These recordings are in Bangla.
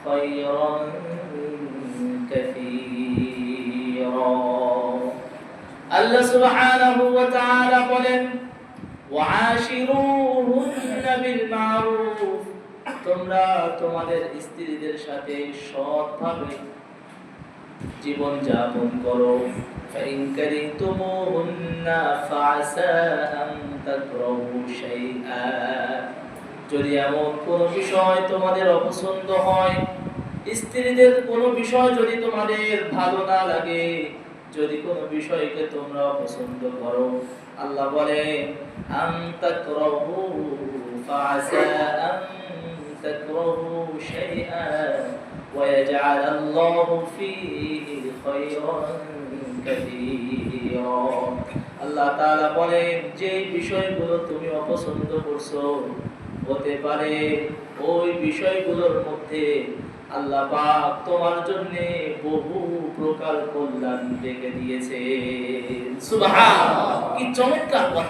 خيرا كثيرا الله سبحانه وتعالى বলেন وعاشروهن بالمعروف তোমরা তোমাদের স্ত্রীদের সাথে সৎভাবে জীবন যাপন করো فإن كرهتموهن فعسى أن تكرهوا شيئا যদি এমন কোনো বিষয় তোমাদের অপছন্দ হয় স্ত্রীদের কোনো বিষয় যদি তোমাদের ভালো না লাগে যদি কোনো বিষয়কে তোমরা অপছন্দ করো আল্লাহ বলেন আন তাকরাহু ফাআসা আন তাকরাহু শাইআন ওয়া ইয়াজআল আল্লাহু ফীহি খায়রান কাসীরা আল্লাহ তাআলা বলেন যে বিষয়গুলো তুমি অপছন্দ করছো হতে পারে ওই বিষয়গুলোর মধ্যে আল্লাহ পাক তোমার জন্য বহু প্রকার কল্যাণ রেখে দিয়েছে সুবহানাল্লাহ কি চমৎকার কথা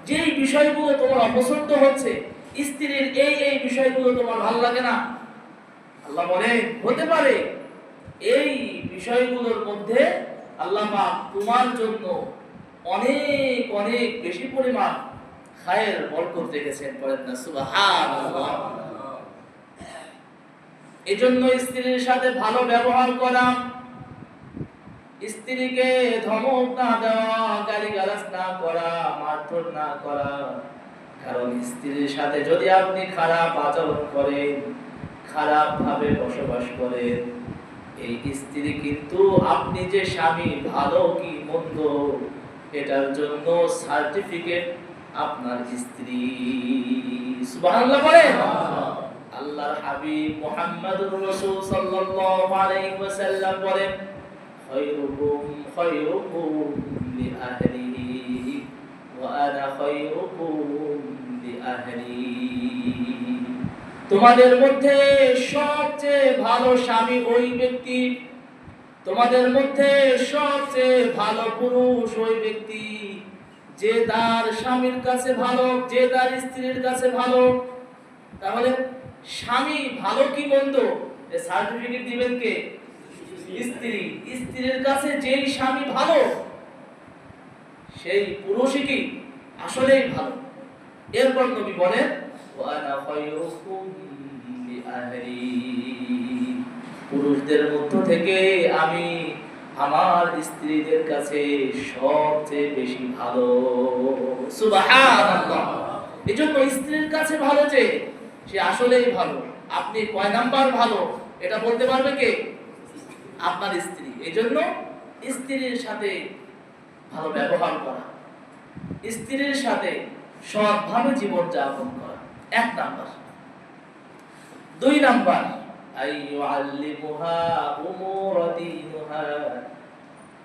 যে বিষয়গুলো তোমার অপছন্দ হচ্ছে স্ত্রীর এই বিষয়গুলো তোমার ভালো লাগে না আল্লাহ বলেন হতে পারে এই বিষয়গুলোর মধ্যে আল্লাহ পাক তোমার জন্য অনেক অনেক বেশি পরিমাণ খায়ের বরকত রেখেছেন বলেন না সুবহানাল্লাহ এজন্য স্ত্রীর সাথে ভালো ব্যবহার করা স্ত্রীকে ধমক না দেওয়া গালিগালাজ না করা মারধর না করা কারণ স্ত্রীর সাথে যদি আপনি খারাপ আচরণ করেন খারাপ ভাবে বসবাস করেন এই স্ত্রী কিন্তু আপনি যে স্বামী ভালো কি মন্দ এটার জন্য সার্টিফিকেট আপনার স্ত্রী সুবহানাল্লাহ বলেন আল্লাহর হাবিব মুহাম্মদুর রাসূল সাল্লাল্লাহু আলাইহি ওয়াসাল্লাম বলেন খায়রুকুম লিআহলিহি ওয়া আনা খায়রুকুম লিআহলি তোমাদের মধ্যে সবচেয়ে ভালো স্বামী ওই ব্যক্তি তোমাদের মধ্যে সবচেয়ে ভালো পুরুষ ওই ব্যক্তি যে তার স্বামীর কাছে ভালো যে তার স্ত্রীর কাছে ভালো তাহলে স্বামী ভালো কি মন্দ এ সার্টিফিকেট দিবেন কে স্ত্রী স্ত্রীর কাছে যেই স্বামী ভালো সেই পুরুষই কি আসলেই ভালো এরপর নবী বলেন ওয়ানা খায়রুকুম লিআহলি পুরুষদের মধ্য থেকে আমি আমার স্ত্রীদের কাছে সবচেয়ে বেশি ভালো সুবহানাল্লাহ এজন্য স্ত্রীর কাছে ভালো যে সে আসলেই ভালো আপনি কয় নাম্বার ভালো এটা বলতে পারবে কে আপনার স্ত্রী এজন্য স্ত্রীর সাথে ভালো ব্যবহার করা স্ত্রীর সাথে সৎভাবে জীবন যাপন করা এক নাম্বার দুই নাম্বার আইয়ুআল্লিমুহা উমুর দীনুহা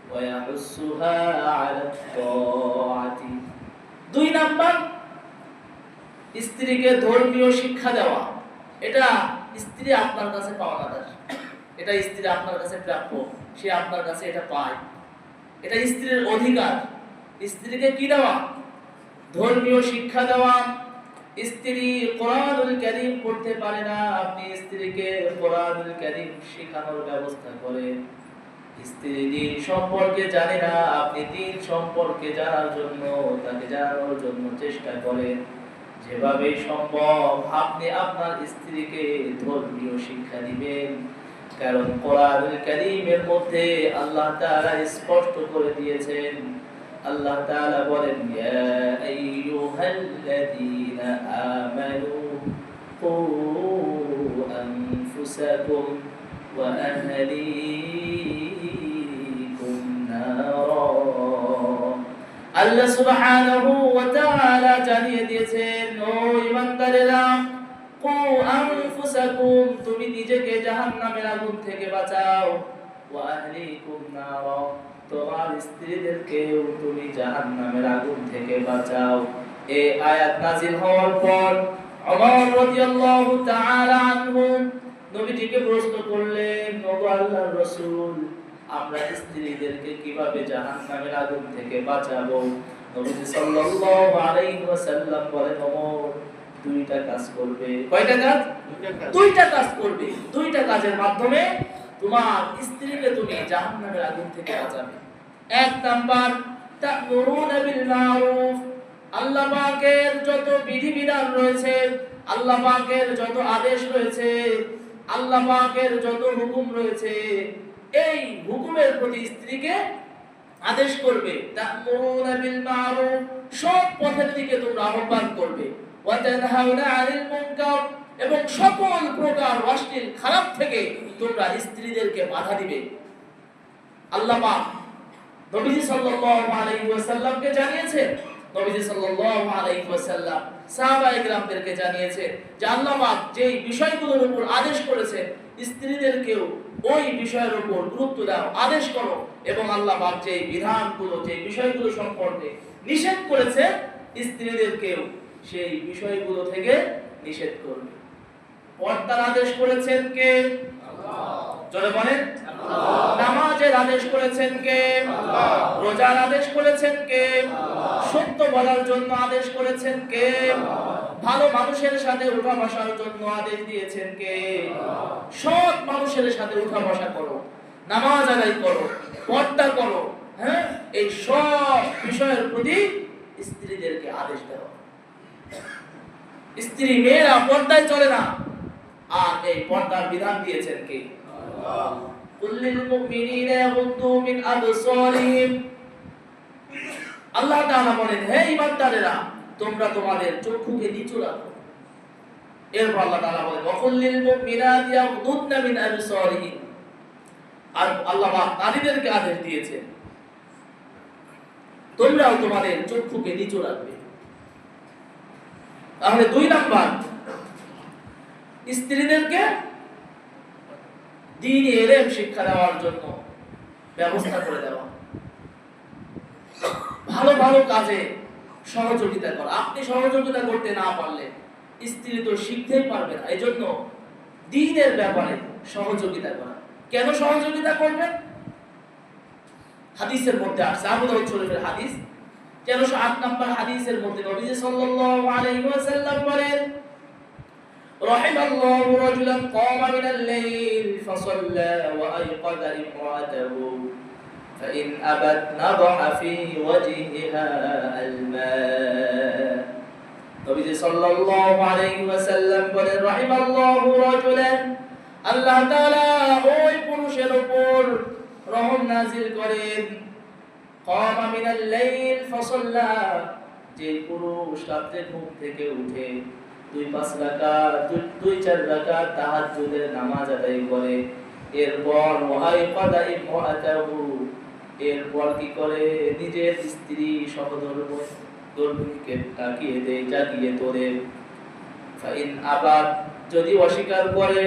ওয়া ইয়াহুসসুহা আলা তাআতি দুই নাম্বার স্ত্রীকে ধর্মীয় শিক্ষা দেওয়া এটা স্ত্রী আপনার কাছে পাওনাদার এটা স্ত্রী আপনার কাছে প্রাপ্য সে আপনার কাছে এটা পায় এটা স্ত্রীর অধিকার স্ত্রীকে কি দেওয়া ধর্মীয় শিক্ষা দেওয়া স্ত্রী কোরআনুল কারীম পড়তে পারে না আপনি স্ত্রীকে কোরআনুল কারীম শেখানোর ব্যবস্থা করেন স্ত্রী দ্বীন সম্পর্কে জানে না আপনি দ্বীন সম্পর্কে জানার জন্য তাকে জানানোর জন্য চেষ্টা করেন যেভাবে সম্ভব আপনি আপনার স্ত্রীকে ধর্মীয় শিক্ষা দিবেন কারণ কোরআনুল কারীমের মধ্যে আল্লাহ তাআলা স্পষ্ট করে দিয়েছেন আল্লাহ তাআলা বলেন ইয়া আইয়ুহাল্লাযীনা আমানু কু আনফুসাকুম ওয়া আহলিকুম নারা আল্লাহ সুবহানাহু ওয়া তাআলা জানিয়ে দিয়েছেন ও ঈমানদারেরা কু আনফুসাকুম তুমি নিজেকে জাহান্নামের আগুন থেকে বাঁচাও ওয়া আহলিকুম নারা তোমার স্ত্রীদেরকেও তুমি জাহান্নামের আগুন থেকে বাঁচাও এই আয়াত নাযিল হওয়ার পর ওমর রাদিয়াল্লাহু তাআলা আনহু নবীজিকে প্রশ্ন করলেন ওগো আল্লাহর রাসূল আমরা স্ত্রীদেরকে কিভাবে জাহান্নামের আগুন থেকে বাঁচাবো নবী সাল্লাল্লাহু আলাইহি ওয়াসাল্লাম বলেন ওমর দুইটা কাজ করবে। কয়টা কাজ? দুইটা কাজ করবে। দুইটা কাজের মাধ্যমে তোমার স্ত্রীকে তুমি জাহান্নামের আগুন থেকে বাঁচাবে। এক নাম্বার, তা'মুরুনা বিল মা'রুফ, আল্লাহ পাকের যত বিধিবিধান রয়েছে, আল্লাহ পাকের যত আদেশ রয়েছে, আল্লাহ পাকের যত হুকুম রয়েছে, এই হুকুমের প্রতি স্ত্রীকে আদেশ করবে। তা'মুরুনা বিল মা'রুফ, সৎ পথের দিকে তোমরা আহ্বান করবে। ওয়া তানহাউনা আনিল মুনকার, এবং সকল প্রকার অশ্লীল খারাপ থেকে তোমরা স্ত্রীদেরকে বাধা দিবে। আল্লাহ পাক নবীজি সাল্লাল্লাহু আলাইহি ওয়াসাল্লামকে জানিয়েছেন, নবীজি সাল্লাল্লাহু আলাইহি ওয়াসাল্লাম সাহাবায়ে কেরামদেরকে জানিয়েছে যে আল্লাহ পাক যেই বিষয়গুলোর উপর আদেশ করেছেন, স্ত্রীদেরকেও ওই বিষয়ের উপর গুরুত্ব দাও, আদেশ করো। এবং আল্লাহ পাক যেই বিধানগুলো, যেই বিষয়গুলো সম্পর্কে নিষেধ করেছে, স্ত্রীদেরকেও সেই বিষয়গুলো থেকে নিষেধ করবে। পর্দার আদেশ করেছেন কে? আল্লাহ। জোরে বলেন আল্লাহ। নামাজের আদেশ করেছেন কে? আল্লাহ। রোজার আদেশ করেছেন কে? আল্লাহ। সত্য বলার জন্য আদেশ করেছেন কে? আল্লাহ। ভালো মানুষের সাথে উঠা বসার জন্য আদেশ দিয়েছেন কে? আল্লাহ। সৎ মানুষের সাথে উঠা বসা করো, নামাজ আদায় করো, পর্দা করো, হ্যাঁ, এই সব বিষয়ের প্রতি স্ত্রীদেরকে আদেশ দেওয়া। স্ত্রী মেয়েরা পর্দায় চলে না, আর এই পর্দার বিধান দিয়েছেন কে? আল্লাহ। কুল্লিল মুমিনিনা ইয়াগুদ্দু মিন আবসারিহিম, আল্লাহ তাআলা বলেন, হে ঈমানদারেরা, তোমরা তোমাদের চক্ষুকে নিচু রাখো। এরপর আল্লাহ তাআলা বলেন, ওয়া কুল্লিল মুমিনাতি ইয়াগুদ্দুনা মিন আবসারিহিম, আর আল্লাহ পাক নারীদেরকে আদেশ দিয়েছেন তোমরাও তোমাদের চক্ষুকে নিচু রাখবে। তাহলে দুই নাম্বার, স্ত্রীদেরকে দ্বীনি ইলম শিক্ষা দেওয়ার জন্য ব্যবস্থা করে দেওয়া, ভালো ভালো কাজে সহযোগিতা করা। আপনি সহযোগিতা করতে না পারলে স্ত্রী তো শিখতেই পারবে না। এজন্য দ্বীনের ব্যাপারে সহযোগিতা করা। কেন সহযোগিতা করবেন? হাদিসের মধ্যে আসছে, আবু দাউদ শরীফের হাদিস 1308 নম্বর হাদিসের মধ্যে নবীজি সাল্লাল্লাহু আলাইহি ওয়াসাল্লাম বলেন, রাহিমাল্লাহু রাজুলান ক্বামা মিনাল লাইল ফাসাল্লা ওয়া আইকাযা ইমরাতাহু ফাইন আবাত নাদহা ফি ওয়াজহিহা আল-মা। নবীজি সাল্লাল্লাহু আলাইহি ওয়াসাল্লাম বলেন, রাহিমাল্লাহু রাজুলান, আল্লাহ তাআলা ওই পুরুষের উপর রহম নাযিল করেন, ক্বামা মিনাল লাইল ফাসাল্লা, যে পুরুষ রাতে ঘুম থেকে উঠে 2-5 রাকাত 2-4 রাকাত তাহাজ্জুদের নামাজ আদায় করে, এরপর ওয়াইকাদা ইমরাতাহু, এরপর কি করে? নিজের স্ত্রী সহধর্মিণীকে তাকিয়ে দেয়, জাগিয়ে তোলে। ফাইন আবাদ, যদি অস্বীকার করে,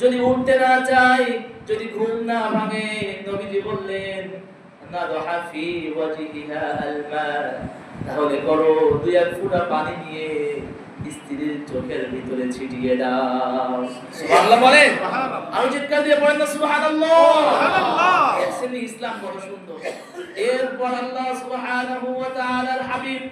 যদি উঠতে না চায়, যদি ঘুম না ভাঙে, নবীজি বললেন নাদহা ফি ওয়াজহিহা আল-মা, তাহলে করো 2-1 ফোঁটা পানি নিয়ে স্ত্রীর চোখের ভিতরে ছিটিয়ে দাও। সুবহানাল্লাহ বলেন, আর চিৎকার দিয়ে বলেন না সুবহানাল্লাহ। সুবহানাল্লাহ। এসেনি ইসলাম বড় সুন্দর। এরপর আল্লাহ সুবহানাহু ওয়া তাআলার হাবিব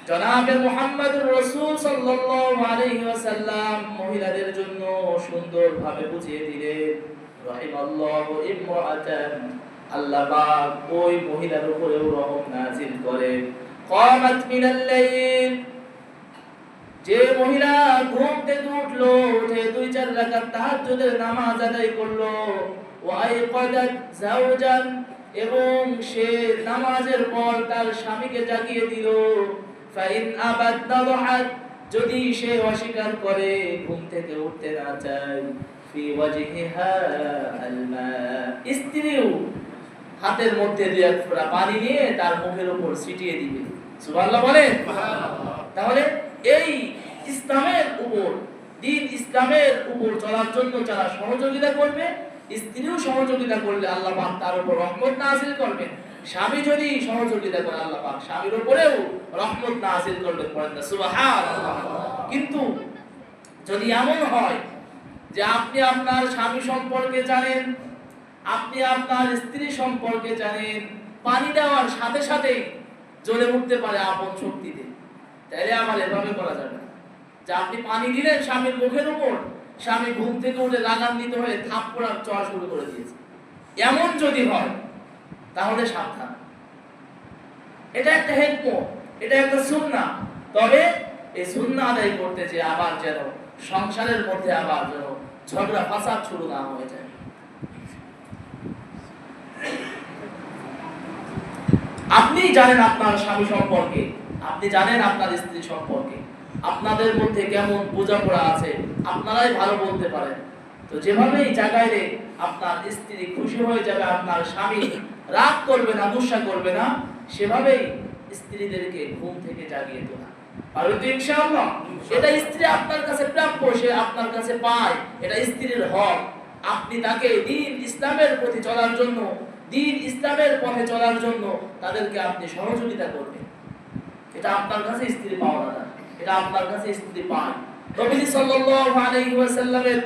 জনাবে মুহাম্মদুর রাসূল সাল্লাল্লাহু আলাইহি ওয়াসাল্লাম মহিলাদের জন্য সুন্দরভাবে বুঝিয়ে দিলেন, রাহিমাল্লাহু ইমরাতান, আল্লাহ পাক ওই মহিলার উপরেও রহম নাযিল করেন, ক্বামাত মিনাল লাইল, যে মহিলা ঘুম থেকে উঠলো, উঠে 2-4 রাকাত তাহাজ্জুদের নামাজ আদায় করলো, ওয়া আইকাদাত যাওজান, এবং সে নামাজের পর তার স্বামীকে জাগিয়ে দিল, ফাইন আবাদ নাদহাত, যদি সে অস্বীকার করে, ঘুম থেকে উঠতে না চায়, ফি ওয়াজহিহা আল-মা, স্ত্রীও হাতের মধ্যে 2-1 ফোঁটা পানি নিয়ে তার মুখের উপর ছিটিয়ে দিবে। সুবহানাল্লাহ বলেন। তাহলে এই ইসলামের উপর, দ্বীন ইসলামের উপর চলার জন্য যারা সহযোগিতা করবে, স্ত্রীও সহযোগিতা করলে আল্লাহ পাক তার উপর রহমত নাযিল করবেন। স্বামী যদি সহযোগিতা করে, আল্লাহ পাক স্বামীর উপরেও রহমত নাযিল করবেন। বলেন না সুবহানাল্লাহ। কিন্তু যদি এমন হয় যে আপনি আপনার স্বামী সম্পর্কে জানেন, আপনি আপনার স্ত্রী সম্পর্কে জানেন, পানি দেওয়ার সাথে সাথে জ্বলে উঠতে পারে আপন শক্তিতে, তাহলে আমার এভাবে করা যাবে না যে আপনি পানি দিলেন স্বামীর মুখের উপর, স্বামী ঘুম থেকে উঠে লাগান্বিত হয়ে থাপ্পড় আর চড় শুরু করে দিয়েছে। এমন যদি হয় তাহলে সাবধান। এটা একটা হিকমত, এটা একটা সুন্নাহ। তবে এই সুন্নাহ আদায় করতে যে আবার যেন সংসারের মধ্যে আবার যেন ঝগড়া ফাসাদ শুরু না হয়ে যায়। আপনি জানেন আপনার স্বামী সম্পর্কে, আপনি জানেন আপনার স্ত্রী সম্পর্কে, আপনাদের মধ্যে কেমন বোঝাপড়া আছে আপনারাই ভালো বলতে পারেন। তো যেভাবেই জায়গায় আপনার স্ত্রী খুশি হয়ে যাবে, আপনার স্বামী রাগ করবে না, গুসা করবে না, সেভাবেই স্ত্রীদেরকে ঘুম থেকে জাগিয়ে তোলা পারবেন তো ইনশাআল্লাহ। এটা স্ত্রী আপনার কাছে প্রাপ্য, সে আপনার কাছে পায়, এটা স্ত্রীর হক। আপনি তাকে দ্বীন ইসলামের প্রতি চলার জন্য, দ্বীন ইসলামের পথে চলার জন্য তাদেরকে আপনি সহযোগিতা করবেন। এটা আপনার কাছে স্ত্রী পাওয়া না, এটা আপনার কাছে স্ত্রী পায়। নবীজি সাল্লাল্লাহু আলাইহি ওয়াসাল্লামের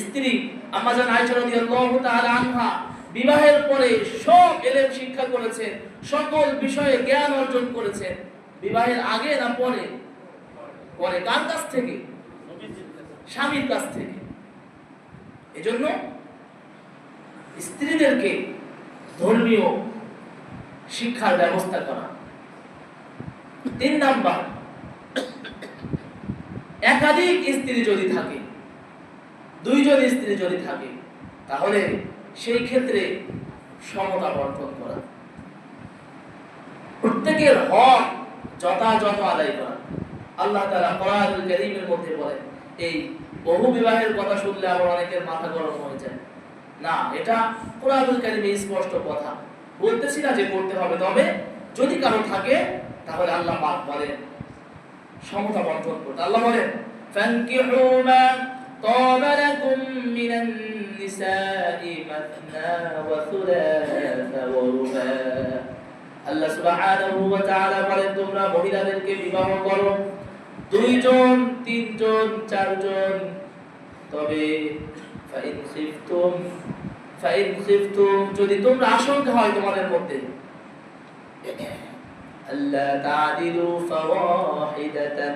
স্ত্রী আম্মা জান আয়েশা রাদিয়াল্লাহু তাআলা আনহা বিবাহের পরে সব ইলম শিক্ষা করেছেন, সকল বিষয়ে জ্ঞান অর্জন করেছেন। বিবাহের আগে না পরে? পরে। কার কাছ থেকে? স্বামীর কাছ থেকে। এজন্য স্ত্রীদেরকে ধর্মীয় শিক্ষার ব্যবস্থা করা। 3 নাম্বার, একাধিক স্ত্রী যদি থাকে, 2 জন স্ত্রী যদি থাকে, তাহলে সেই ক্ষেত্রে সমতা বর্তন করা, প্রত্যেকের হক যথাযথ আদায় করা। আল্লাহ তাআলা কোরআনুল কারীমের মধ্যে বলেন, এই বহু বিবাহের কথা শুনলে আবার অনেকের মাথা গরম হয়ে যায়। না, এটা কোরআনুল কারীমে স্পষ্ট কথা। বলতেছি না যে করতে হবে, তবে যদি কারো থাকে তাহলে আল্লাহ পাক বলেন সমতা বর্তন করতে। আল্লাহ বলেন, ফানকিহু মা তাবা লাকুম মিনান নিসাই মাথনা ওয়া থুলাথা ওয়া রুবা। আল্লাহ সুবহানাহু ওয়া তাআলা বলেন, তোমরা মহিলাদেরকে বিবাহ করো 2 জন, 3 জন, 4 জন। তবে ফাইন খিফতুম যদি তোমরা আশঙ্কা হয় তোমাদের মধ্যে, আল্লাহ তা'দিলু ফাওয়াহিদাতান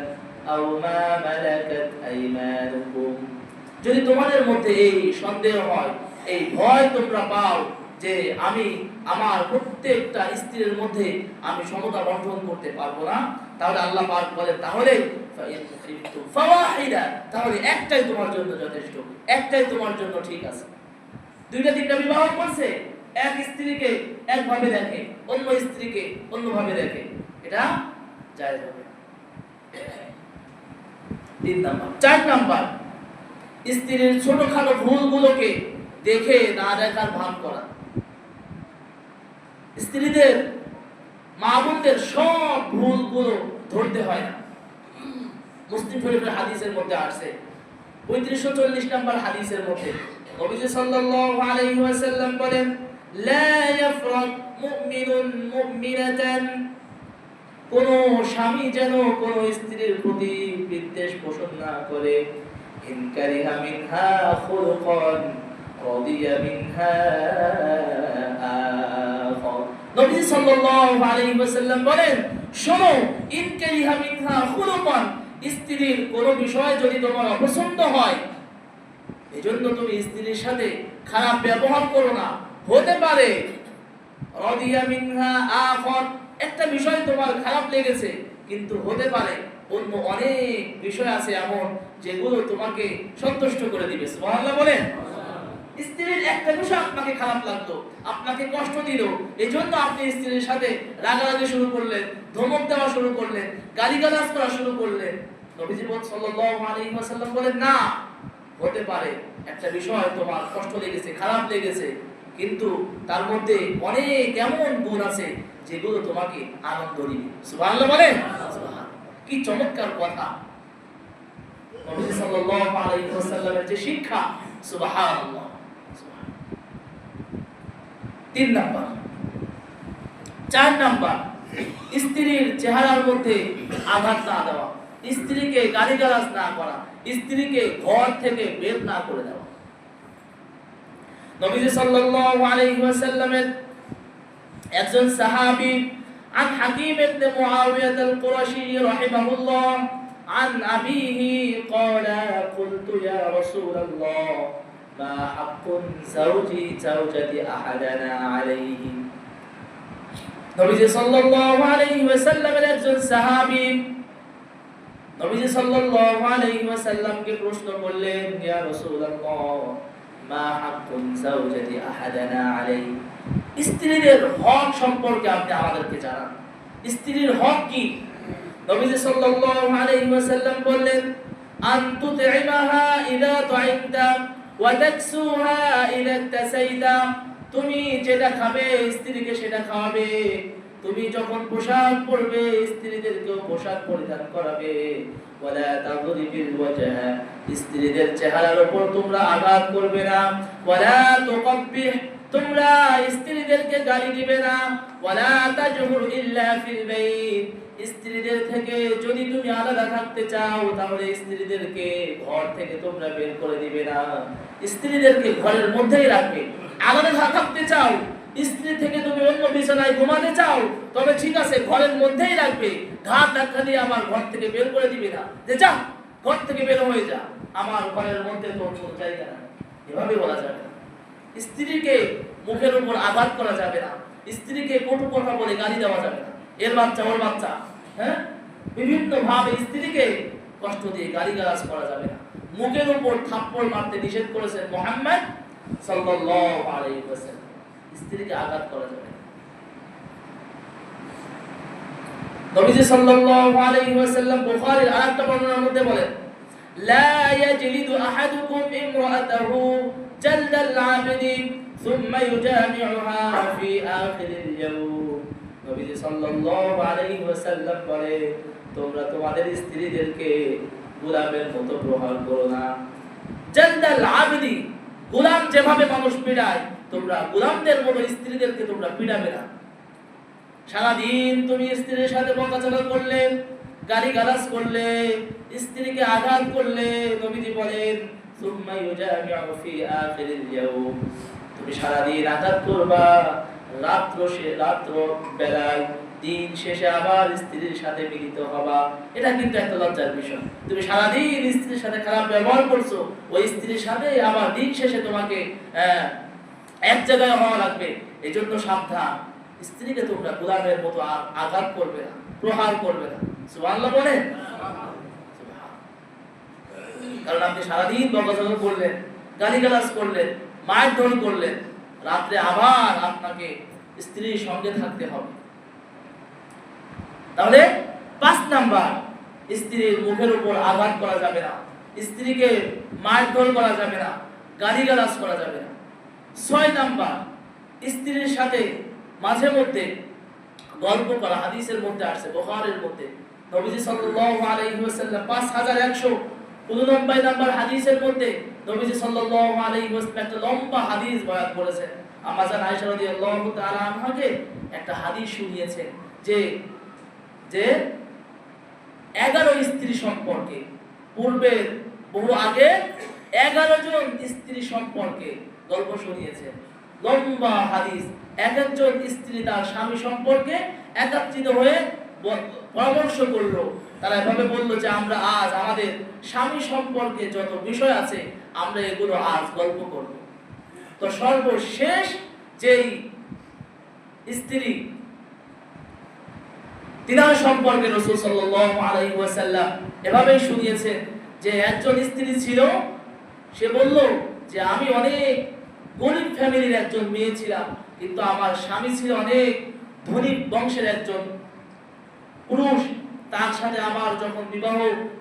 আও মা মালাকাত আইমানুকুম, যদি তোমাদের মধ্যে এই সন্দেহ হয়, এই ভয় তোমরা পাও যে আমি আমার প্রত্যেকটা স্ত্রীর মধ্যে আমি সমতা বন্টন করতে পারবো না, তাহলে আল্লাহ পাক বলেন, তাহলে ফাওয়াহিদা, তাহলে একটাই তোমার জন্য যথেষ্ট, একটাই তোমার জন্য ঠিক আছে। 2টা 3টা বিবাহ করছে, এক স্ত্রীকে একভাবে দেখে, অন্য স্ত্রীকে অন্যভাবে দেখে, এটা জায়েজ হবে। 3 নাম্বার। 4 নাম্বার, স্ত্রীর ছোটখাটো ভুলগুলোকে দেখে না দেখার ভান করা। স্ত্রীদের, মা বোনদের সব ভুলগুলো ধরতে হয় না। মুসলিম শরীফের হাদিসের মধ্যে আসছে, 3540 নাম্বার হাদিসের মধ্যে নবীজি সাল্লাল্লাহু আলাইহি ওয়াসাল্লাম বলেন, লা ইয়াফরাক মুমিনুন মুমিনাতান, কোন স্বামী যেন কোন স্ত্রীর প্রতি বিদ্বেষ পোষণ না করে, ইন কারিহা মিনহা খুলকান রাদিয়া মিনহা আখার। নবী সাল্লাল্লাহু আলাইহি ওয়াসাল্লাম বলেন, শোনো, ইন কারিহা মিনহা খুলকান, স্ত্রীর কোন বিষয় যদি তোমার অপছন্দ হয়, এজন্য তুমি স্ত্রীর সাথে খারাপ ব্যবহার করো না। হতে পারে রাদিয়া মিনহা আখার, একটা বিষয় তোমার খারাপ লেগেছে, কিন্তু হতে পারে অন্য অনেক বিষয় আছে এমন যেগুলো তোমাকে সন্তুষ্ট করে দিবে। সুবহানাল্লাহ বলেন। স্ত্রীর একটা বিষয় আপনাকে খারাপ লাগলো, আপনাকে কষ্ট দিল, এজন্য আপনি স্ত্রীর সাথে রাগারাগি শুরু করলেন, ধমক দেওয়া শুরু করলেন, গালিগালাজ করা শুরু করলেন। নবীজি সাল্লাল্লাহু আলাইহি ওয়াসাল্লাম বলেন, না, হতে পারে একটা বিষয় তোমার কষ্ট লেগেছে, খারাপ লেগেছে, কিন্তু তার মধ্যে অনেক এমন গুণ আছে যেগুলো তোমাকে আনন্দ দিবে। সুবহানাল্লাহ বলেন। কি চমৎকার কথা নবী সাল্লাল্লাহু আলাইহি ওয়াসাল্লামের যে শিক্ষা, সুবহানাল্লাহ। 3 নাম্বার। 4 নাম্বার, স্ত্রীর চেহারার মধ্যে আঘাত না দেওয়া, স্ত্রীকে গালিগালাজ না করা, স্ত্রীকে ঘর থেকে বের না করে দেওয়া। নবী সাল্লাল্লাহু আলাইহি ওয়াসাল্লামের একজন সাহাবী عن حكيم بن معاوية القرشي رحمه الله عن أبيه قال قلت يا رسول الله ما حق زوجة أحدنا عليه নবীজি সাল্লাল্লাহু আলাইহি ওয়াসাল্লামের একজন সাহাবী নবীজি সাল্লাল্লাহু আলাইহি ওয়াসাল্লামকে প্রশ্ন করলেন ইয়া রাসূলুল্লাহ মা হাক্কুন যাওজাতি আহাদানা আলাইহি স্ত্রীদের হক সম্পর্কে আপনি আমাদেরকে জানান স্ত্রীর হক কি নবীজি সাল্লাল্লাহু আলাইহি ওয়াসাল্লাম বললেন আন তুতইমাহা ইযা তুইমতা ওয়া তাকসুহা ইযা তাসাইতা তুমি যেটা খাবে স্ত্রীকে সেটা খাওয়াবে তুমি যখন পোশাক পরবে স্ত্রীদেরকেও পোশাক পরিধান করাবে ওয়ালা তাযরিবিল ওয়াজহ স্ত্রীদের চেহারার উপর তোমরা আঘাত করবে না ওয়ালা তুকাব্বিহ তোমরা স্ত্রীদেরকে গালি দিবে না ওয়ালা তাজহুর ইল্লা ফিল বাইত স্ত্রীদের থেকে যদি তুমি আলাদা থাকতে চাও তাহলে স্ত্রীদেরকে ঘর থেকে তোমরা বের করে দিবে না স্ত্রীদেরকে ঘরের মধ্যেই রাখবে আলাদা থাকতে চাও স্ত্রী থেকে তুমি অন্য বিছানায় ঘুমাতে চাও তবে ঠিক আছে ঘরের মধ্যেই রাখবে ঘাট ধাক্কা দিয়ে আমার ঘর থেকে বের করে দিবে না যে যা ঘর থেকে বের হয়ে যা আমার ঘরের মধ্যে তোর কোনো জায়গা না এভাবে বলা যাবে না স্ত্রীকে মুখের উপর আঘাত করা যাবে না স্ত্রীকে কটু কথা বলে গালি দেওয়া যাবে না এর বাচ্চা ওর বাচ্চা হ্যাঁ বিভিন্ন ভাবে স্ত্রীকে কষ্ট দিয়ে গালিগালাজ করা যাবে না মুখের উপর থাপ্পড় মারতে নিষেধ করেছেন মুহাম্মদ সাল্লাল্লাহু আলাইহি ওয়াসাল্লাম স্ত্রীকে আঘাত করা যাবে না নবীজি সাল্লাল্লাহু আলাইহি ওয়াসাল্লাম বুখারীর আরেকটা বর্ণনার মধ্যে বলেন লা ইয়াজলিদু আহাদুকুম ইমরাআতাহু জালদাল আবদি সুম্মা ইউজামিউহা ফি আখিরিল ইয়াওম নবীজি সাল্লাল্লাহু আলাইহি ওয়াসাল্লাম বলে তোমরা তোমাদের স্ত্রীদেরকে গোলামের মতো প্রহার করো না জালদাল আবদি গোলাম যেভাবে মানুষ পিড়ায় তোমরা গোলামদের মতো স্ত্রীদেরকে তোমরা পিড়াবে না সারাদিন তুমি স্ত্রীর সাথে বকাঝকা করলে গালিগালাজ করলে স্ত্রীকে আঘাত করলে নবীজি বলেন সুম্মা ইউজামিউ ফি আখিরিল ইয়াওম তুমি সারাদিন আঘাত করবা রাত্র বেলায় দিন শেষে আবার স্ত্রীর সাথে মিলিত হবা এটা কিন্তু একটা লজ্জার বিষয় তুমি সারাদিন স্ত্রীর সাথে খারাপ ব্যবহার করছো ওই স্ত্রীর সাথে আবার দিন শেষে তোমাকে এক জায়গায় হওয়া লাগবে এজন্য সাবধান স্ত্রীকে তোমরা গোলামের মতো আঘাত করবে না প্রহার করবে না সুবহানাল্লাহ বলেন কারণ আপনি সারাদিন বকাঝকা করলেন গালিগালাজ করলেন মারধর করলেন রাতে আবার আপনাকে স্ত্রীর সঙ্গে থাকতে হবে তাহলে 5 নাম্বার স্ত্রীর মুখের উপর আঘাত করা যাবে না স্ত্রীকে মারধর করা যাবে না গালিগালাজ করা যাবে না 6 নাম্বার স্ত্রীর সাথে মাঝে মধ্যে গল্প করা হাদিসের মধ্যে আছে বুখারীর মধ্যে নবীজি সাল্লাল্লাহু আলাইহি ওয়াসাল্লাম 5199 নাম্বার হাদিসের মধ্যে নবীজি সাল্লাল্লাহু আলাইহি ওয়াসাল্লাম একটা লম্বা হাদিস বয়ান করেছেন আম্মা জান আয়েশা রাদিয়াল্লাহু তাআলা আনহাকে একটা হাদিস শুনিয়েছেন যে 11 স্ত্রী সম্পর্কে পূর্বে বহু আগে 11 জন স্ত্রী সম্পর্কে গল্প শুনিয়েছেন লম্বা হাদিস এক একজন স্ত্রী তার স্বামী সম্পর্কে একত্রিত হয়ে পরামর্শ করলো তারা এভাবে বলল যে আমরা আজ আমাদের স্বামী সম্পর্কে যত বিষয় আছে আমরা এগুলো আজ গল্প করব তো সর্বশেষ যেই স্ত্রী তিনার সম্পর্কে রাসূল সাল্লাল্লাহু আলাইহি ওয়াসাল্লাম এভাবেই শুনিয়েছেন যে একজন স্ত্রী ছিল সে বলল যে আমি অনেক গরিব ফ্যামিলির একজন মেয়ে ছিলাম কিন্তু আমার স্বামী ছিল অনেক ধনী বংশের একজন পুরুষ তার সাথে আমার যখন বিবাহ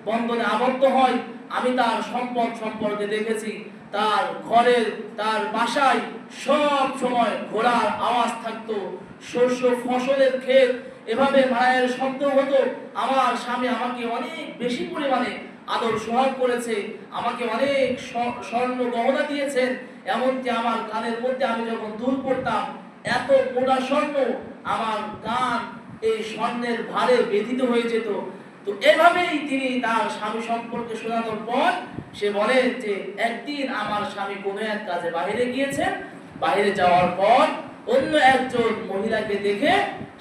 বন্ধনে আবদ্ধ হয় আমি তার সম্পদ সম্পর্কে দেখেছি তার ঘরের তার বাসায় সব সময় ঘোড়ার আওয়াজ থাকতো শস্য ফসলের ক্ষেত এভাবে মায়ের শব্দ হতো আমার স্বামী আমাকে অনেক বেশি পরিমাণে আদর সোহাগ করেছে আমাকে অনেক স্বর্ণ গহনা দিয়েছেন এমনকি আমার কানের মধ্যে আমি যখন দুল পড়তাম এত মোটা স্বর্ণ আমার কান এই স্বর্ণের ভারে ব্যথিত হয়ে যেত তো এভাবেই তিনি তার স্বামী সম্পর্কে শোনানোর পর সে বলে যে একদিন আমার স্বামী কোনো এক কাজে বাইরে গিয়েছেন বাইরে যাওয়ার পর অন্য একজন মহিলাকে দেখে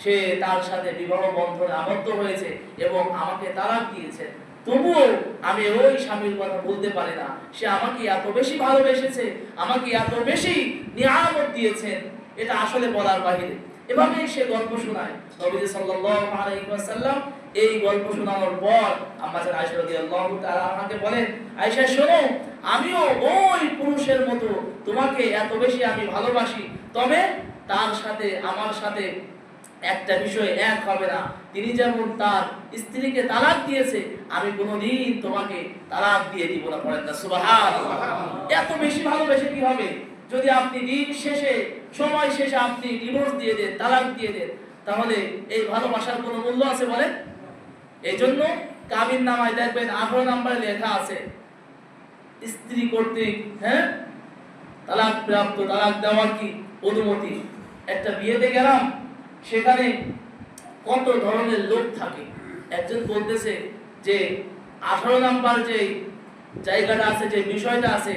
সে তার সাথে বিবাহ বন্ধনে আবদ্ধ হয়েছে এবং আমাকে তালাক দিয়েছে, তবুও আমি ওই স্বামীর কথা বলতে পারি না। সে আমাকে এত বেশি ভালোবেসেছে, আমাকে এত বেশি নিয়ামত দিয়েছেন, এটা আসলে বলার বাহিরে। এভাবে সে গল্প শোনায়। নবী সাল্লাল্লাহু আলাইহি ওয়াসাল্লাম এই গল্প শোনানোর পর আম্মা জান আয়েশা রাদিয়াল্লাহু তাআলা আমাকে বলেন, আয়েশা শোনো, আমিও ওই পুরুষের মতো তোমাকে এত বেশি আমি ভালোবাসি, তবে তার সাথে আমার সাথে একটা বিষয় এক হবে না। তিনি যেমন তার স্ত্রীকে তালাক দিয়েছে, আমি কোনোদিন তোমাকে তালাক দিয়ে দিব না। পড়েন না সুবহানাল্লাহ। এত বেশি ভালোবেসে কি হবে? যদি আপনি দিন শেষে, সময় শেষে আপনি ডিভোর্স দিয়ে দেন, তালাক দিয়ে দেন, তাহলে এই ভালোবাসার কোনো মূল্য আছে বলেন? এই জন্য কাবিন নামায় দেখবেন 18 নম্বরে লেখা আছে স্ত্রী কর্তৃক তালাক প্রাপ্ত, তালাক দেওয়ার কি অনুমতি। একটা বিয়েতে গেলাম, সেখানে কত ধরনের লোক থাকে। একজন বলতেছে যে 18 নাম্বার যে জায়গাটা আছে, যে বিষয়টা আছে,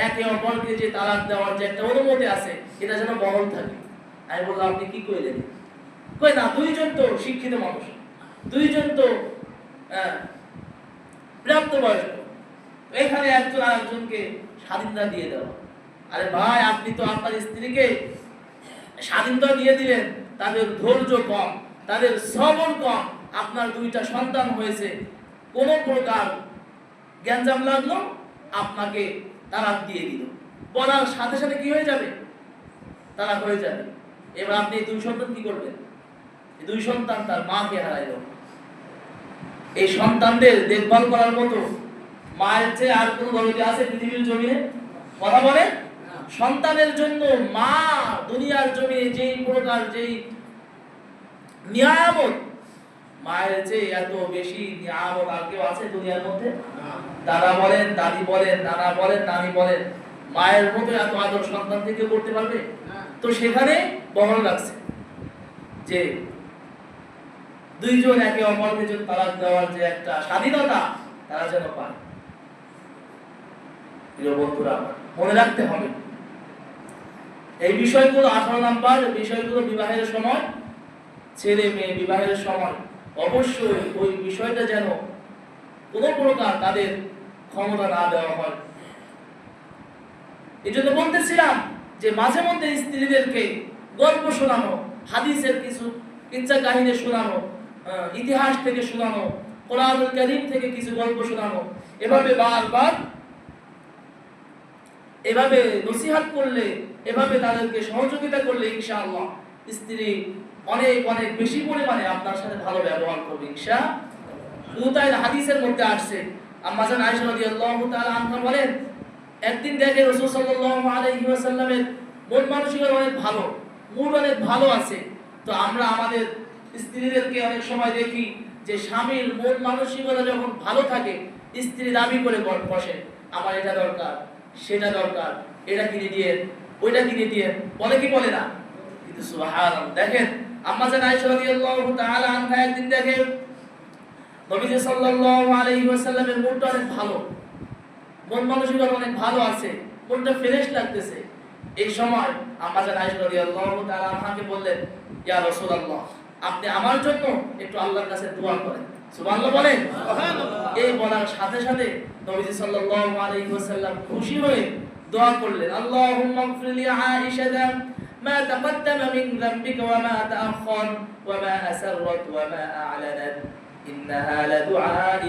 একে অপরকে যে তালাক দেওয়ার যে একটা অনুমতি আছে, এটা যেন বহাল থাকে। আমি বললাম, আপনি কি কইলেন? কই না, দুইজন তো শিক্ষিত মানুষ, দুইজন তো প্রাপ্তবয়স্ক, এখানে একজন আরেকজনকে স্বাধীনতা দিয়ে দেওয়া। আরে ভাই, আপনি তো আপনার স্ত্রীকে স্বাধীনতা দিয়ে দিলেন, তাদের ধৈর্য কম, তাদের সবর কম, আপনার দুইটা সন্তান হয়েছে, কোন প্রকার গ্যাঞ্জাম লাগলো, আপনাকে তালাক দিয়ে দিল, বলার সাথে সাথে কি হয়ে যাবে? তালাক হয়ে যাবে। এবার আপনি দুই সন্তান কি করবেন? দুই সন্তান তার মাকে হারাইল। এই সন্তানদের দেখভাল করার মতো মায়ের চেয়ে আর কোন দরদি আছে পৃথিবীর জমিনে? কথা বলে। সন্তানের জন্য মা দুনিয়ার জমিনে যেই প্রকার যেই নিয়ামত, মায়ের চেয়ে এত বেশি নিয়ামত আর কেউ আছে দুনিয়ার মধ্যে? দাদা বলেন, দাদি বলেন, নানা বলেন, নানি বলেন, মায়ের মতো এত আদর সন্তান থেকে করতে পারবে? তো সেখানে বহন রাখছে যে দুইজন একে অপরকে যে তালাক দেওয়ার যে একটা স্বাধীনতা তারা যেন পায়। প্রিয় বন্ধুরা, মনে রাখতে হবে এই বিষয়গুলো। 18 নাম্বার বিষয়গুলো বিবাহের সময়, ছেলে মেয়ে বিবাহের সময় অবশ্যই ওই বিষয়টা যেন কোনো প্রকার তাদের ক্ষমতা না দেওয়া হয়। এই জন্য বলতেছিলাম যে মাঝে মধ্যে স্ত্রীদেরকে গল্প শোনানো, হাদিসের কিছু কিচ্ছা কাহিনী শোনানো, ইতিহাস থেকে শোনানো, কোরআনুল কারীম থেকে কিছু গল্প শোনানো, এভাবে বারবার এভাবে নসিহত করলে, এভাবে তাদেরকে সহযোগিতা করলে ইনশাআল্লাহ স্ত্রী অনেক অনেক বেশি পরিমাণে আপনার সাথে ভালো ব্যবহার করবে ইনশাআল্লাহ। তাই হাদিসের মধ্যে আসছে, আম্মা জান আয়েশা রাদিয়াল্লাহু তাআলা আনহা বলেন, একদিন দেখে রাসূল সাল্লাল্লাহু আলাইহি ওয়াসাল্লামের মন মানসিকতা অনেক ভালো, মুড অনেক ভালো আছে। তো আমরা আমাদের স্ত্রীদেরকে অনেক সময় দেখি যে স্বামীর মন মানসিকতা যখন ভালো থাকে, স্ত্রী দাবি করে বসে, আমার এটা দরকার, সেটা দরকার, এটা কিনে দিয়ে, ওইটা কিনে দিয়ে, বলে কি বলে না? কিন্তু সুবহানাল্লাহ, দেখেন আম্মা জান আয়েশা রাদিয়াল্লাহু তাআলা আনহা একদিন দেখে নবী সাল্লাল্লাহু আলাইহি ওয়াসাল্লামের মনটা অনেক ভালো, মন মানসিকতা অনেক ভালো আছে, মনটা ফ্রেশ লাগতেছে। এই সময় আম্মা জান আয়েশা রাদিয়াল্লাহু তাআলা আনহাকে বললেন, ইয়া রাসূলুল্লাহ, আপনি আমার জন্য একটু আল্লাহর কাছে দোয়া করেন। সুবহানাল্লাহ বলেন। সুবহানাল্লাহ। এই বলার সাথে সাথে নবী সাল্লাল্লাহু আলাইহি ওয়াসাল্লাম খুশি হয়ে দোয়া করলেন, আল্লাহুম্মা ইগফির লি আয়েশা মা তাকদ্দামা মিন যামবিকা ওয়া মা তাআখার ওয়া মা আসররাত ওয়া মা আ'লানাত ইন্নাহা লাদুআই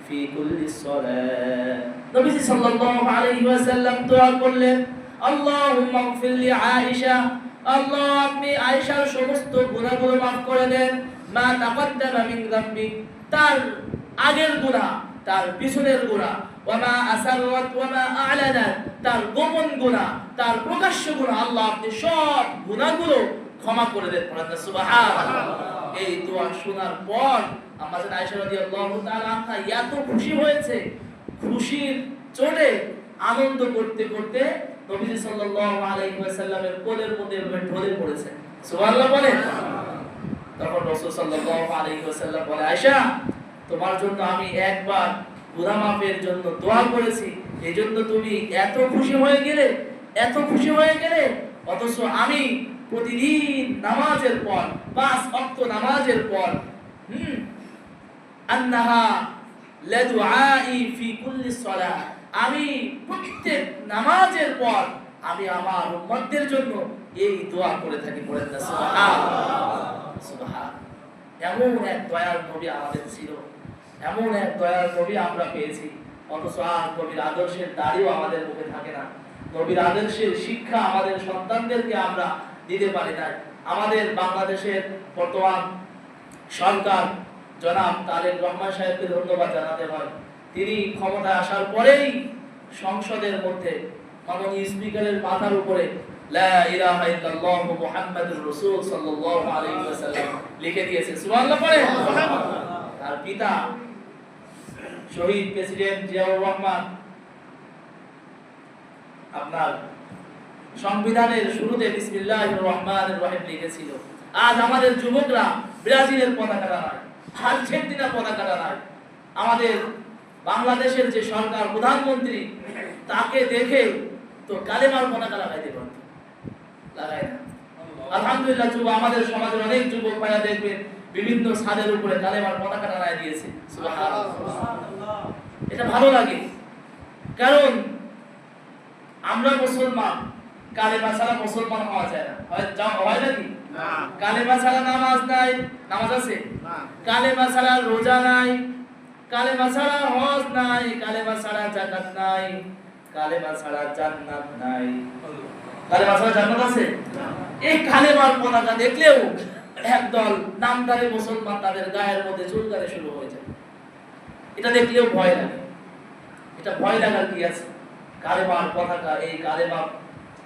ফি কুল্লি সালাত। নবী সাল্লাল্লাহু আলাইহি ওয়াসাল্লাম দোয়া করলেন, আল্লাহুম্মা ইগফির লি আয়েশা, আল্লাহ আপনি আয়েশার সমস্ত গুনাহগুলো maaf করে দেন, মা তাকদ্দামা মিন যামবি, তার আগের গুনাহ, তার পিছনের গুনাহ, ওয়া মা আসররাত ওয়া মা আ'লানাত, তার গোপন গুনাহ, তার প্রকাশ্য গুনাহ, আল্লাহ আপনি সব গুনাহগুলো ক্ষমা করে দেন। সুবহানাল্লাহ। এই দোয়া শোনার পর আম্মা জান আয়েশা রাদিয়াল্লাহু তাআলা আনহা এত খুশি হয়েছে, খুশির চোটে আনন্দ করতে করতে নবী সাল্লাল্লাহু আলাইহি ওয়াসাল্লামের কোলের মধ্যে ঢলে পড়েছে। সুবহানাল্লাহ বলেন। তখন রাসূল সাল্লাল্লাহু আলাইহি ওয়াসাল্লাম বলে, আয়েশা, তোমার জন্য আমি একবার গুনাহ মাফের জন্য দোয়া করেছি, এজন্য তুমি এত খুশি হয়ে গেলে, এত খুশি হয়ে গেলে, অথচ আমি প্রতিদিন নামাজের পর 5 ওয়াক্ত নামাজের পর আন্নাহা লাদুআই ফি কুল্লি সালাহ, আমি প্রত্যেক নামাজের পর আমি আমার উম্মতদের জন্য এই দোয়া করে থাকি। পড়েন না সুবহানাল্লাহ সুবহান। এমন এক দয়াল নবী আমাদের ছিল, এমন এক দয়াল নবী আমরা পেয়েছি, অথচ আর নবীর আদর্শের দাড়িও আমাদের মুখে থাকে না। নবীর আদর্শের শিক্ষা আমাদের সন্তানদেরকে আমরা দিতে পারি না। আমাদের বাংলাদেশের বর্তমান সরকার জনাব তারেক রহমান সাহেবকে ধন্যবাদ জানাতে হয়। তিনি ক্ষমতায় আসার পরেই সংসদের মধ্যে মাননীয় স্পিকারের মাথার উপরে লা ইলাহা ইল্লাল্লাহ মুহাম্মাদুর রাসূল সাল্লাল্লাহু আলাইহি ওয়াসাল্লাম লিখে দিয়েছে। সুবহানাল্লাহ পড়ে। তার পিতা শহীদ প্রেসিডেন্ট জিয়াউর রহমান আপনার সংবিধানের শুরুতে বিসমিল্লাহির রহমানির রহিম লিখেছিল। আজ আমাদের যুবকরা ব্রাজিলের পতাকাটা নয়, আর্জেন্টিনার পতাকাটা নয়, আমাদের বাংলাদেশের যে সরকার প্রধানমন্ত্রী তাকে দেখে তো কালেমার পতাকা লাগাইতে পারত, লাগায় না। আলহামদুলিল্লাহ আমাদের সমাজের অনেক যুবক ভাইরা দেখবেন বিভিন্ন ছাদের উপরে কালেমার পতাকা লাগাই দিয়েছে। সুবহানাল্লাহ। এটা ভালো লাগে, কারণ আমরা মুসলমান, কালেমা ছাড়া মুসলমান হওয়া যায় না। হয় নাকি? কালেমা ছাড়া নামাজ নাই, নামাজ আছে? কালেমা ছাড়া রোজা নাই, কালেমা ছাড়া হজ নাই, কালেমা ছাড়া যাকাত নাই, কালেমা ছাড়া জান্নাত নাই। কালেমা ছাড়া জান্নাত আছে? এই কালেমার পতাকা দেখলেও একদল নামধারী মুসলমান তাদের গায়ের মধ্যে চুলকাতে শুরু হয়ে যায়। এটা দেখলেও ভয় লাগে। এটা ভয় লাগার কি আছে? কালেমার পতাকা, এই কালেমা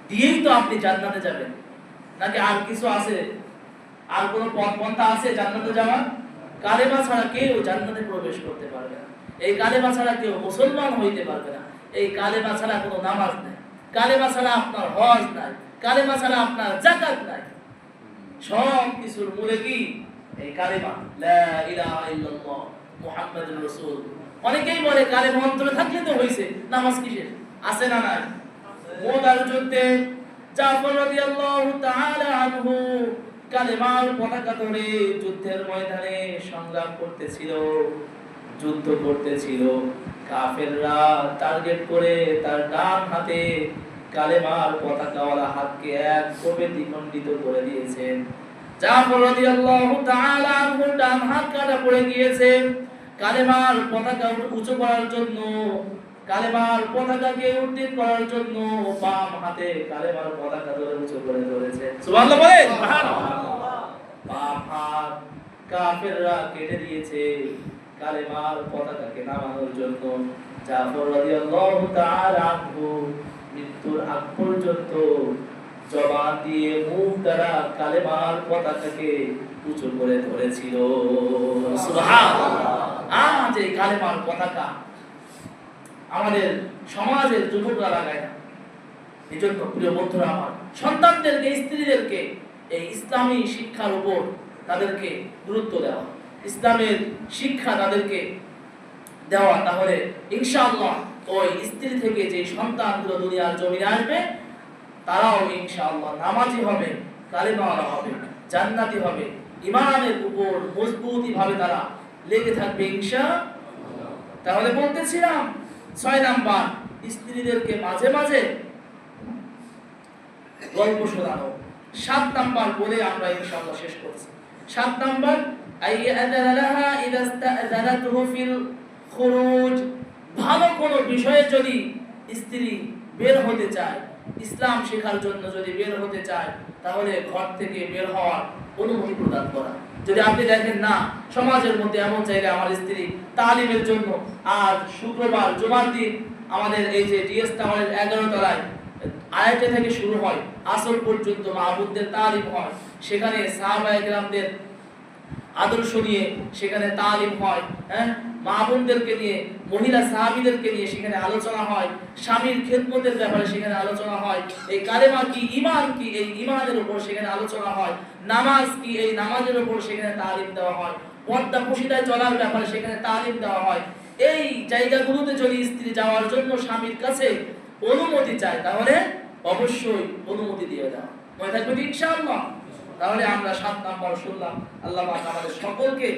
দিয়েই তো আপনি জান্নাতে যাবেন, নাকি আর কিছু আছে? আর কোনো পন্থা আছে জান্নাতে যাওয়ার? কালেমা ছাড়া কেউ জান্নাতে প্রবেশ করতে পারবে না। এই কালেমা ছাড়া কেউ মুসলমান হইতে পারবে না। এই কালেমা ছাড়া কোনো নামাজ নাই, কালেমা ছাড়া আপনার হজ নাই, কালেমা ছাড়া আপনার যাকাত নাই। সব কিছুর মূলে কি? এই কালেমা, লা ইলাহা ইল্লাল্লাহ মুহাম্মাদুর রাসূল। অনেকেই বলে কালেমা অন্তরে থাকলে তো হইছে, নামাজ কিসের? আছে না নাই? মুতার যুদ্ধে জাফর রাদিয়াল্লাহু তাআলা আনহু কালেমার পতাকা ধরে যুদ্ধের ময়দানে সংগ্রাম করতেছিল, যুদ্ধ করতেছিল। কাফেররা টার্গেট করে তার ডান হাতে কালেমার পতাকাওয়ালা হাতকে এক কোপে দ্বিখণ্ডিত করে দিয়েছেন। জাফর রাদিয়াল্লাহু তাআলা আনহু ডান হাত কাটা পড়ে গিয়েছে। কালেমার পতাকা উঁচু করার জন্য, কালেমার পতাকাকে উত্তীর্ণ করার জন্য বাম হাতে কালেমার পতাকা ধরে উঁচু করে ধরেছে। সুবহানাল্লাহ বলেন। সুবহানাল্লাহ। বাম হাত কাফেররা কেটে দিয়েছে কালেমার পতাকাকে নামানোর জন্য। জাফর রাদিয়াল্লাহু তাআলা আনহু মৃত্যুর আগ পর্যন্ত জবান দিয়ে মুখ দ্বারা কালেমার পতাকাকে উঁচু করে ধরেছিল। সুবহানাল্লাহ। আজ এই কালেমার পতাকা আমাদের সমাজের যুবকরা লাগায় না। এই জন্য প্রিয় বন্ধুরা আমার, সন্তানদেরকে, স্ত্রীদেরকে এই ইসলামী শিক্ষার উপর তাদেরকে গুরুত্ব দেওয়া, ইসলামের শিক্ষা তাদেরকে দেওয়া। তাহলে ইনশাআল্লাহ ওই স্ত্রী থেকে যে সন্তানগুলো দুনিয়ার জমিনে আসবে তারাও ইনশাআল্লাহ নামাজি হবে, কালেমাওয়ালা হবে, জান্নাতি হবে, ঈমানের উপর মজবুতি ভাবে তারা লেগে থাকবে ইনশাআল্লাহ। তাহলে বলতেছিলাম 6 নাম্বার, স্ত্রীদেরকে মাঝে মাঝে গল্প শোনানো। 7 নাম্বার বলে আমরা ইনশাআল্লাহ শেষ করছি। 7 নাম্বার, আইয়াযানা লাহা ইযা ইসতা'যানাতুহু ফিল খুরুজ। ভালো কোনো বিষয়ে যদি স্ত্রী বের হতে চায়, ইসলাম শেখার জন্য যদি বের হতে চায়, তাহলে ঘর থেকে বের হওয়ার অনুমতি প্রদান করা। যদি আপনি দেখেন না সমাজের মধ্যে এমন জায়গায় আমার স্ত্রী তালিমের জন্য, আর শুক্রবার জুমার দিন আমাদের এই যে ডিএস টাওয়ারের 11 তলায় আয়াতে থেকে শুরু হয়, আসর পর্যন্ত মাহবুবদের তালিম হয়। সেখানে সাহাবায়ে কেরামদের আদর্শ নিয়ে সেখানে তালিম হয়, মাহবুবদেরকে নিয়ে, মহিলা সাহাবীদেরকে নিয়ে সেখানে আলোচনা হয়, স্বামীর খেদমতের ব্যাপারে সেখানে আলোচনা হয়, এই কালেমা কি, ঈমান কি, এই ঈমানের উপর সেখানে আলোচনা হয়, নামাজ কি, এই নামাজের উপর সেখানে তালিম দেওয়া হয়, পর্দা পুশিদায় চলার ব্যাপারে সেখানে তালিম দেওয়া হয়। এই জায়গাগুলোতে যদি স্ত্রী যাওয়ার জন্য স্বামীর কাছে অনুমতি চায়, তাহলে অবশ্যই অনুমতি দিয়ে দাও। মনে থাকবে ইনশাআল্লাহ। তাহলে আমরা 7 নাম্বার শুনলাম, আল্লাহ পাক আমাদের সকলকে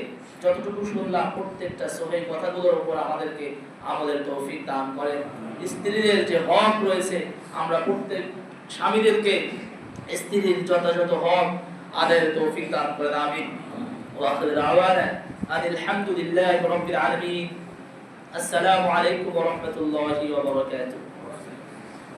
যতটুকু শুনলাম প্রত্যেকটা সহিহ কথাগুলোর উপর আমাদেরকে আমলের তৌফিক দান করেন। স্ত্রীদের যে হক রয়েছে আমরা প্রত্যেক স্বামীদেরকে স্ত্রীর যথাযথ হক আদায়ের তৌফিক দান করেন, আমিন। ওয়া আখিরু দাওয়ানা আলহামদুলিল্লাহি রাব্বিল আলামিন। আসসালামু আলাইকুম ওয়া রাহমাতুল্লাহি ওয়া বারাকাতুহু।